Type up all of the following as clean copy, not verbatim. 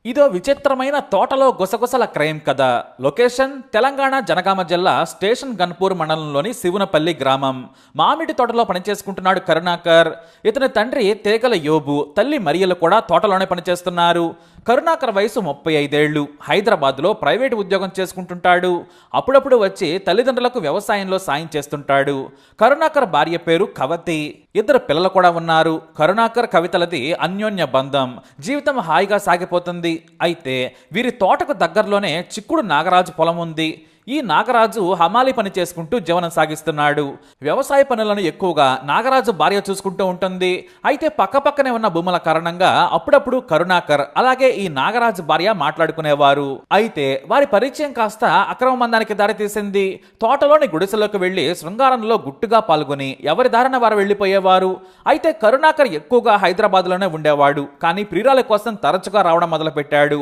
ఇదో విచిత్రమైన తోటలో గుసగుసల క్రైమ్ కథ. లొకేషన్ తెలంగాణ జనగామ జిల్లా స్టేషన్ గన్పూర్ మండలంలోని శివునపల్లి గ్రామం. మామిడి తోటలో పనిచేసుకుంటున్నాడు కరుణాకర్. ఇతని తండ్రి తేగల యోబు, తల్లి మరియలు కూడా తోటలోనే పనిచేస్తున్నారు. కరుణాకర్ వయసు 35 ఏళ్లు. హైదరాబాద్లో ప్రైవేటు ఉద్యోగం చేసుకుంటుంటాడు. అప్పుడప్పుడు వచ్చి తల్లిదండ్రులకు వ్యవసాయంలో సాయం చేస్తుంటాడు. కరుణాకర్ భార్య పేరు కవతి. ఇద్దరు పిల్లలు కూడా ఉన్నారు. కరుణాకర్ కవితలది అన్యోన్య బంధం. జీవితం హాయిగా సాగిపోతుంది. అయితే వీరి తోటకు దగ్గరలోనే చిక్కుడు నాగరాజు పొలం ఉంది. ఈ నాగరాజు హమాలి పని చేసుకుంటూ జీవనం సాగిస్తున్నాడు. వ్యవసాయ పనులను ఎక్కువగా నాగరాజు భార్య చూసుకుంటూ ఉంటుంది. అయితే పక్కపక్కనే ఉన్న భూముల కారణంగా అప్పుడప్పుడు కరుణాకర్ అలాగే ఈ నాగరాజు భార్య మాట్లాడుకునేవారు. అయితే వారి పరిచయం కాస్త అక్రమ బంధానికి దారితీసింది. తోటలోని గుడిసెలోకి వెళ్లి శృంగారంలో గుట్టుగా పాల్గొని ఎవరి దారిన వారు వెళ్లిపోయేవారు. అయితే కరుణాకర్ ఎక్కువగా హైదరాబాద్లోనే ఉండేవాడు. కానీ ప్రియురాల కోసం తరచుగా రావడం మొదలుపెట్టాడు.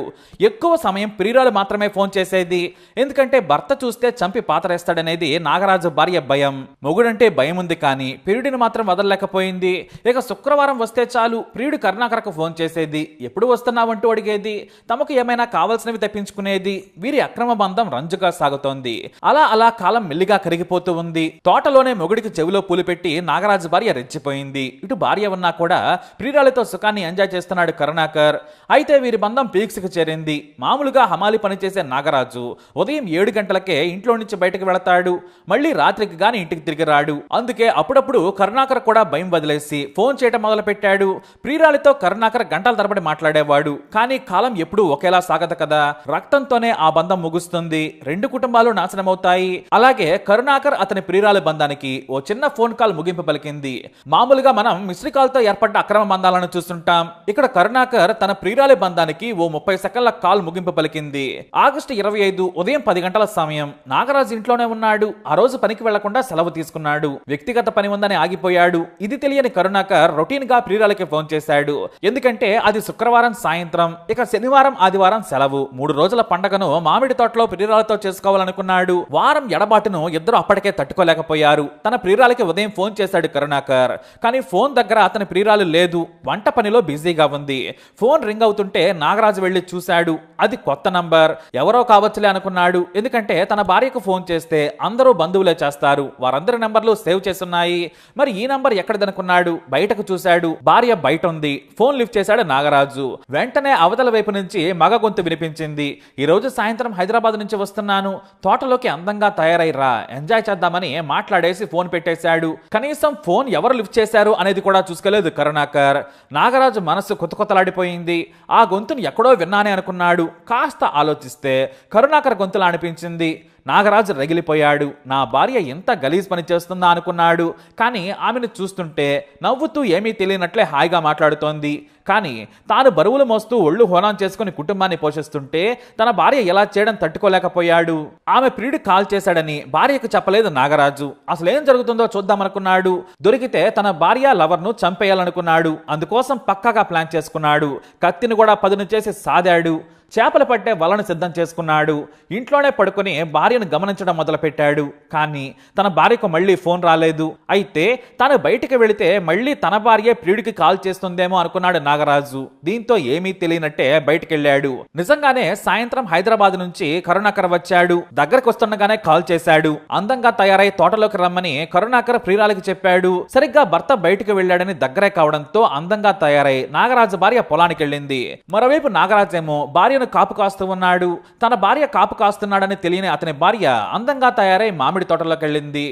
ఎక్కువ సమయం ప్రియురాలు మాత్రమే ఫోన్ చేసేది. ఎందుకంటే భర్త చూస్తే చంపి పాతరేస్తాడనేది నాగరాజు భార్య భయం. మొగుడంటే భయం ఉంది, కానీ ప్రియుడిని మాత్రం వదలలేకపోయింది. ఇక శుక్రవారం వస్తే చాలు ప్రియుడు కరుణాకర్కు ఫోన్ చేసేది. ఎప్పుడు వస్తున్నావంటూ అడిగేది. తమకు ఏమైనా కావాల్సినవి తెప్పించుకునేది. వీరి అక్రమ బంధం రంజుగా సాగుతోంది. అలా కాలం మెల్లిగా కరిగిపోతూ ఉంది. తోటలోనే మొగుడికి చెవిలో పూలు పెట్టి నాగరాజు భార్య రెచ్చిపోయింది. ఇటు భార్య ఉన్నా కూడా ప్రియురాలతో సుఖాన్ని ఎంజాయ్ చేస్తున్నాడు కరుణాకర్. అయితే వీరి బంధం పీక్స్కి చేరింది. మామూలుగా హమాలి పనిచేసే నాగరాజు ఉదయం 7 గంటలకే ఇంట్లో నుంచి బయటకు వెళతాడు. మళ్ళీ రాత్రికి గాని ఇంటికి తిరిగి రాడు. అందుకే అప్పుడప్పుడు కరుణాకర్ కూడా భయం వదిలేసి ఫోన్ చేయడం మొదలు పెట్టాడు. ప్రియురాలితో కరుణాకర్ గంటల తరబడి మాట్లాడేవాడు. కానీ కాలం ఎప్పుడూ ఒకేలా సాగదు కదా. రక్తంతోనే ఆ బంధం ముగుస్తుంది. 2 కుటుంబాలు నాశనమవుతాయి. అలాగే కరుణాకర్ అతని ప్రియురాలి బంధానికి ఓ చిన్న ఫోన్ కాల్ ముగింపు పలికింది. మామూలుగా మనం మిస్డ్ కాల్ తో ఏర్పడ్డ అక్రమ బంధాలను చూస్తుంటాం. ఇక్కడ కరుణాకర్ తన ప్రియురాలి బంధానికి ఓ 30 సెకండ్ల కాల్ ముగింపు పలికింది. ఆగస్టు 25 ఉదయం 10 గంటల సమయం. నాగరాజు ఇంట్లోనే ఉన్నాడు. ఆ రోజు పనికి వెళ్లకుండా సెలవు తీసుకున్నాడు. వ్యక్తిగత పని ఉందని ఆగిపోయాడు. ఇది తెలియని కరుణాకర్ రొటీన్ గా ప్రియురాలకి ఫోన్ చేశాడు. ఎందుకంటే అది శుక్రవారం సాయంత్రం. ఇక శనివారం ఆదివారం సెలవు. 3 రోజుల పండగను మామిడి తోటలో ప్రియురాలతో చేసుకోవాలనుకున్నాడు. వారం ఎడబాటును ఇద్దరు అప్పటికే తట్టుకోలేకపోయారు. తన ప్రియురాలకి ఉదయం ఫోన్ చేశాడు కరుణాకర్. కానీ ఫోన్ దగ్గర అతని ప్రియురాలు లేదు. వంట పనిలో బిజీగా ఉంది. ఫోన్ రింగ్ అవుతుంటే నాగరాజు వెళ్లి చూశాడు. అది కొత్త నంబర్. ఎవరో కావచ్చులే అనుకున్నాడు. ఎందుకంటే తన భార్యకు ఫోన్ చేస్తే అందరూ బంధువులే చేస్తారు. వారందరి నంబర్లు సేవ్ చేస్తున్నాయి. మరి ఈ నంబర్ ఎక్కడిదనుకున్నాడు. బయటకు చూశాడు. భార్య బయట ఉంది. ఫోన్ లిఫ్ట్ చేశాడు నాగరాజు. వెంటనే అవతల వైపు నుంచి మగ గొంతు వినిపించింది. ఈ రోజు సాయంత్రం హైదరాబాద్ నుంచి వస్తున్నాను. తోటలోకి అందంగా తయారైరా, ఎంజాయ్ చేద్దామని మాట్లాడేసి ఫోన్ పెట్టేశాడు. కనీసం ఫోన్ ఎవరు లిఫ్ట్ చేశారు అనేది కూడా చూసుకోలేదు కరుణాకర్. నాగరాజు మనసు కొత్తలాడిపోయింది. ఆ గొంతును ఎక్కడో విన్నానే అనుకున్నాడు. కాస్త ఆలోచిస్తే కరుణాకర్ గొంతులా అనిపించింది. నాగరాజు రగిలిపోయాడు. నా భార్య ఎంత గలీజ్ పని చేస్తుందా అనుకున్నాడు. కానీ ఆమెను చూస్తుంటే నవ్వుతూ ఏమీ తెలియనట్లే హాయిగా మాట్లాడుతోంది. కానీ తాను బరువులు మోస్తూ ఒళ్ళు హోనం చేసుకుని కుటుంబాన్ని పోషిస్తుంటే తన భార్య ఎలా చేయడం తట్టుకోలేకపోయాడు. ఆమె ప్రియుడు కాల్ చేశాడని భార్యకు చెప్పలేదు నాగరాజు. అసలేం జరుగుతుందో చూద్దామనుకున్నాడు. దొరికితే తన భార్య లవర్ను చంపేయాలనుకున్నాడు. అందుకోసం పక్కాగా ప్లాన్ చేసుకున్నాడు. కత్తిని కూడా పదును చేసి సాదాడు. చేపలు పట్టే వలను సిద్ధం చేసుకున్నాడు. ఇంట్లోనే పడుకుని భార్యను గమనించడం మొదలుపెట్టాడు. కానీ తన భార్యకు మళ్ళీ ఫోన్ రాలేదు. అయితే తాను బయటికి వెళితే మళ్ళీ తన భార్య ప్రియుడికి కాల్ చేస్తుందేమో అనుకున్నాడు నాగరాజు. దీంతో ఏమీ తెలియనట్టే బయటికెళ్ళాడు. నిజంగానే సాయంత్రం హైదరాబాద్ నుంచి కరుణాకర్ వచ్చాడు. దగ్గరకు వస్తుండగానే కాల్ చేశాడు. అందంగా తయారై తోటలోకి రమ్మని కరుణాకర్ ప్రియురాలికి చెప్పాడు. సరిగ్గా భర్త బయటికి వెళ్ళాడని దగ్గరే కావడంతో అందంగా తయారై నాగరాజు భార్య పొలానికి వెళ్ళింది. మరోవైపు నాగరాజేమో భార్యను కాపు కాస్తూ ఉన్నాడు. తన భార్య కాపు కాస్తున్నాడని తెలియని అతని భార్య అందంగా తయారై మామిడి తోటలోకి వెళ్ళింది.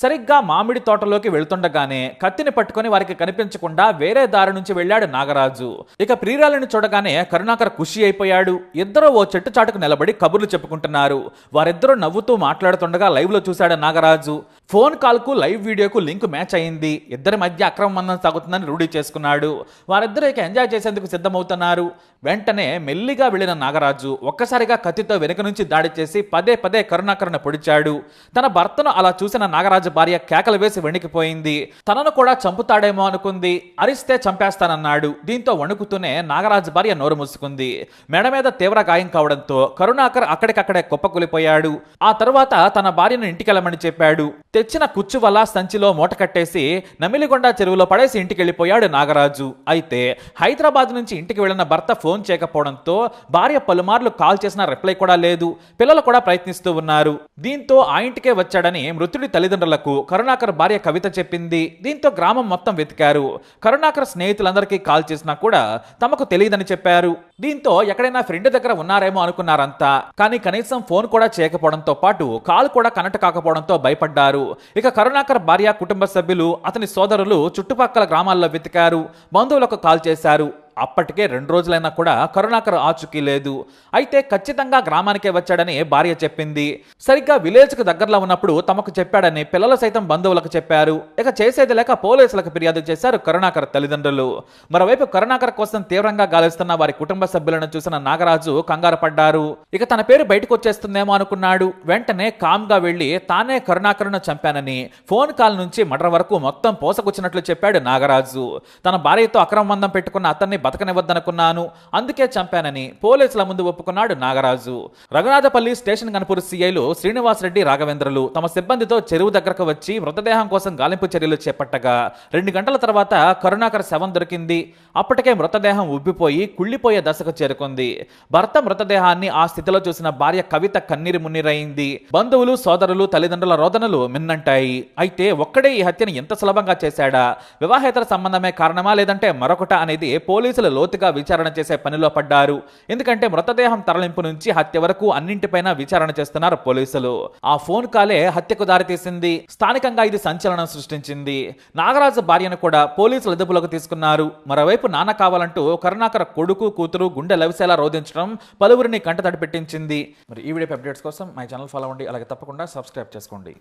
సరిగ్గా మామిడి తోటలోకి వెళ్తుండగానే కత్తిని పట్టుకుని వారికి కనిపించకుండా వేరే దారి నుంచి వెళ్ళాడు నాగరాజు. ఇక ప్రియురాలిని చూడగానే కరుణాకర్ ఖుషి అయిపోయాడు. ఇద్దరు ఓ చెట్టు చాటుకు నిలబడి కబుర్లు చెప్పుకుంటున్నారు. వారిద్దరూ నవ్వుతూ మాట్లాడుతుండగా లైవ్ లో చూశాడు నాగరాజు. ఫోన్ కాల్ కు లైవ్ వీడియోకు లింక్ మ్యాచ్ అయింది. ఇద్దరి మధ్య అక్రమ బంధం సాగుతుందని రూఢీ చేసుకున్నాడు. వారిద్దరూ ఇక ఎంజాయ్ చేసేందుకు సిద్ధమవుతున్నారు. వెంటనే మెల్లిగా వెళ్లిన నాగరాజు ఒక్కసారిగా కత్తితో వెనుక నుంచి దాడి చేసి పదే కరుణాకర్ను పొడిచాడు. తన భర్తను అలా చూసిన నాగరాజు భార్య కేకలు వేసి వణికిపోయింది. తనను కూడా చంపుతాడేమో అనుకుంది. అరిస్తే చంపేస్తానన్నాడు. దీంతో వణుకుతూనే నాగరాజు భార్య నోరు మూసుకుంది. మెడ మీద తీవ్ర గాయం కావడంతో కరుణాకర్ అక్కడికక్కడే కుప్పకూలిపోయాడు. ఆ తరువాత తన భార్యను ఇంటికెళ్ళమని చెప్పాడు. తెచ్చిన కుచ్చు వల సంచిలో మూట కట్టేసి నమిలిగొండ చెరువులో పడేసి ఇంటికి వెళ్ళిపోయాడు నాగరాజు. అయితే హైదరాబాద్ నుంచి ఇంటికి వెళ్లిన భర్త ఫోన్ చేయకపోవడంతో భార్య పలుమార్లు కాల్ చేసినా రిప్లై కూడా లేదు. పిల్లలు కూడా ప్రయత్నిస్తూ ఉన్నారు. దీంతో ఆ ఇంటికే వచ్చాడని మృతుడి తల్లిదండ్రులకు కరుణాకర్ భార్య కవిత చెప్పింది. దీంతో గ్రామం మొత్తం వెతికారు. కరుణాకర్ స్నేహితులందరికీ కాల్ చేసినా కూడా తమకు తెలియదని చెప్పారు. దీంతో ఎక్కడైనా ఫ్రెండ్ దగ్గర ఉన్నారేమో అనుకున్నారంతా. కానీ కనీసం ఫోన్ కూడా చేయకపోవడంతో పాటు కాల్ కూడా కనెక్ట్ కాకపోవడంతో భయపడ్డారు. ఇక కరుణాకర్ భార్య కుటుంబ సభ్యులు అతని సోదరులు చుట్టుపక్కల గ్రామాల్లో వెతికారు. బంధువులకు కాల్ చేశారు. అప్పటికే 2 రోజులైనా కూడా కరుణాకర్ ఆచూకీ లేదు. అయితే ఖచ్చితంగా గ్రామానికే వచ్చాడని భార్య చెప్పింది. సరిగ్గా విలేజ్ కు దగ్గరలో ఉన్నప్పుడు తమకు చెప్పాడని పిల్లలు సైతం బంధువులకు చెప్పారు. ఇక చేసేది లేక పోలీసులకు ఫిర్యాదు చేశారు కరుణాకర్ తల్లిదండ్రులు. మరోవైపు కరుణాకర్ కోసం తీవ్రంగా గాలిస్తున్న వారి కుటుంబ సభ్యులను చూసిన నాగరాజు కంగారు పడ్డారు. ఇక తన పేరు బయటకు వచ్చేస్తుందేమో అనుకున్నాడు. వెంటనే కామ్ గా వెళ్లి తానే కరుణాకర్ను చంపానని ఫోన్ కాల్ నుంచి మర్డర్ వరకు మొత్తం పోసకొచ్చినట్లు చెప్పాడు నాగరాజు. తన భార్యతో అక్రమ బంధం పెట్టుకున్న అతన్ని బతకనివ్వద్దనుకున్నాను, అందుకే చంపానని పోలీసుల ముందు ఒప్పుకున్నాడు నాగరాజు. రఘునాథపల్లి స్టేషన్ గన్పూర్ సిఐలు శ్రీనివాస్ రెడ్డి, రాఘవేంద్రలు తమ సిబ్బందితో చెరువు దగ్గరకు వచ్చి మృతదేహం కోసం గాలింపు చర్యలు చేపట్టగా 2 గంటల తర్వాత కరుణాకర్ శవం దొరికింది. అప్పటికే మృతదేహం ఉబ్బిపోయి కుళ్ళిపోయే దశకు చేరుకుంది. భర్త మృతదేహాన్ని ఆ స్థితిలో చూసిన భార్య కవిత కన్నీరు మున్నీరైంది. బంధువులు, సోదరులు, తల్లిదండ్రుల రోదనలు మిన్నంటాయి. అయితే ఒక్కడే ఈ హత్యను ఎంత సులభంగా చేశాడా? వివాహేతర సంబంధమే కారణమా లేదంటే మరొకట అనేది పోలీసులు లోతుగా విచారణ చేసే పనిలో పడ్డారు. ఎందుకంటే మృతదేహం తరలింపు నుంచి హత్య వరకు అన్నింటిపైన విచారణ చేస్తున్నారు పోలీసులు. ఆ ఫోన్ కాలే హత్యకు దారితీసింది. స్థానికంగా ఇది సంచలనం సృష్టించింది. నాగరాజు భార్యను కూడా పోలీసులు అదుపులోకి తీసుకున్నారు. మరోవైపు నాన్న కావాలంటూ కరుణాకర్ కొడుకు, కూతురు గుండె లవిసేలా రోధించడం పలువురిని కంటతడి పెట్టించింది. మరి ఈ వీడియో అప్డేట్స్ కోసం మై ఛానల్ ఫాలో అవ్వండి. అలాగే తప్పకుండా సబ్స్క్రైబ్ చేసుకోండి.